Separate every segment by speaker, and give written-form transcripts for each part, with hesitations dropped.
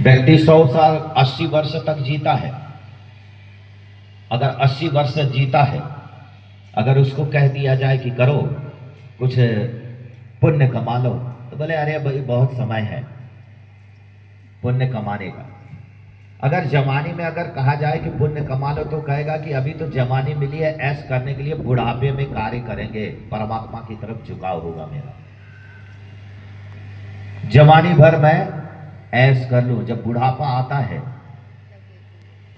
Speaker 1: व्यक्ति 100 साल 80 वर्ष तक जीता है। अगर 80 वर्ष जीता है, अगर उसको कह दिया जाए कि करो कुछ पुण्य कमा लो, तो बोले अरे भाई बहुत समय है पुण्य कमाने का। अगर जवानी में अगर कहा जाए कि पुण्य कमा लो, तो कहेगा कि अभी तो जवानी मिली है ऐश करने के लिए, बुढ़ापे में कार्य करेंगे, परमात्मा की तरफ झुकाव होगा मेरा। जवानी भर मैं ऐश कर लूं, जब बुढ़ापा आता है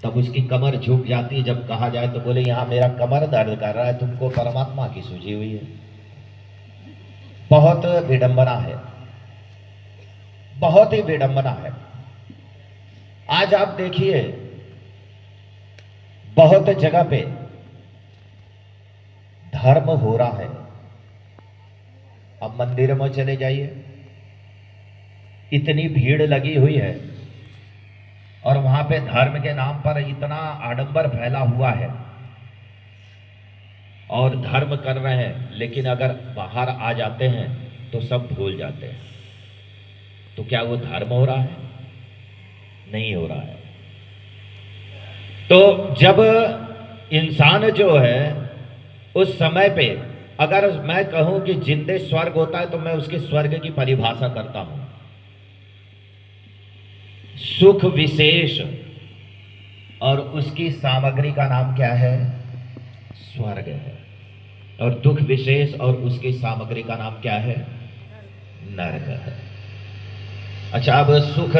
Speaker 1: तब उसकी कमर झुक जाती है। जब कहा जाए तो बोले यहाँ मेरा कमर दर्द कर रहा है, तुमको परमात्मा की सूझी हुई है। बहुत विडंबना है, बहुत ही विडंबना है। आज आप देखिए बहुत जगह पे धर्म हो रहा है। अब मंदिर में चले जाइए, इतनी भीड़ लगी हुई है और वहां पे धर्म के नाम पर इतना आडंबर फैला हुआ है और धर्म कर रहे हैं, लेकिन अगर बाहर आ जाते हैं तो सब भूल जाते हैं। तो क्या वो धर्म हो रहा है? नहीं हो रहा है। तो जब इंसान जो है उस समय पे, अगर मैं कहूं कि जिंदे स्वर्ग होता है, तो मैं उसके स्वर्ग की परिभाषा करता हूं। सुख विशेष और उसकी सामग्री का नाम क्या है? स्वर्ग है। और दुख विशेष और उसकी सामग्री का नाम क्या है? नरक है। अच्छा, अब सुख,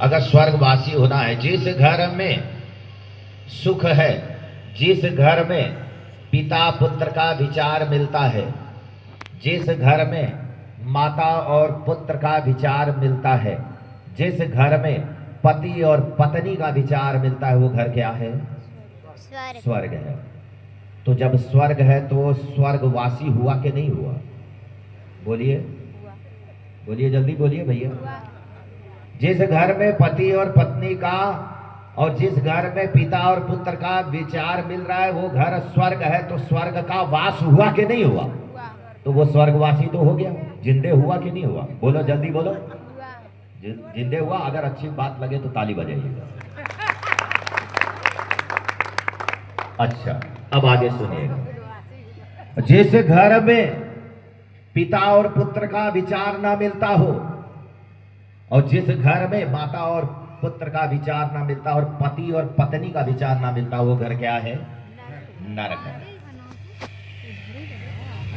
Speaker 1: अगर स्वर्गवासी होना है, जिस घर में सुख है, जिस घर में पिता पुत्र का विचार मिलता है, जिस घर में माता और पुत्र का विचार मिलता है, जिस घर में पति और पत्नी का विचार मिलता है, वो घर क्या है? स्वर्ग है। तो जब स्वर्ग है तो स्वर्गवासी हुआ कि नहीं हुआ? बोलिए बोलिए, जल्दी बोलिए भैया। जिस घर में पति और पत्नी का और जिस घर में पिता और पुत्र का विचार मिल रहा है, वो घर स्वर्ग है। तो स्वर्ग का वास हुआ कि नहीं हुआ? तो वो स्वर्गवासी तो हो गया। जिंदे हुआ कि नहीं हुआ? बोलो जल्दी बोलो। जिंदे हुआ। अगर अच्छी बात लगे तो ताली बजाइएगा। अच्छा, अब आगे सुनिएगा। जिस घर में पिता और पुत्र का विचार ना मिलता हो, और जिस घर में माता और पुत्र का विचार ना मिलता और पति और पत्नी का विचार ना मिलता, वो घर क्या है? नरक है।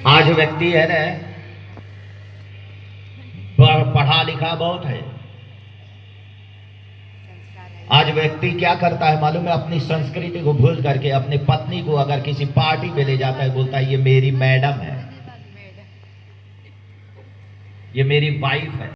Speaker 1: आज व्यक्ति है ना, पढ़ा लिखा बहुत है। आज व्यक्ति क्या करता है मालूम है? अपनी संस्कृति को भूल करके अपनी पत्नी को अगर किसी पार्टी में ले जाता है, बोलता है ये मेरी मैडम है, ये मेरी वाइफ है।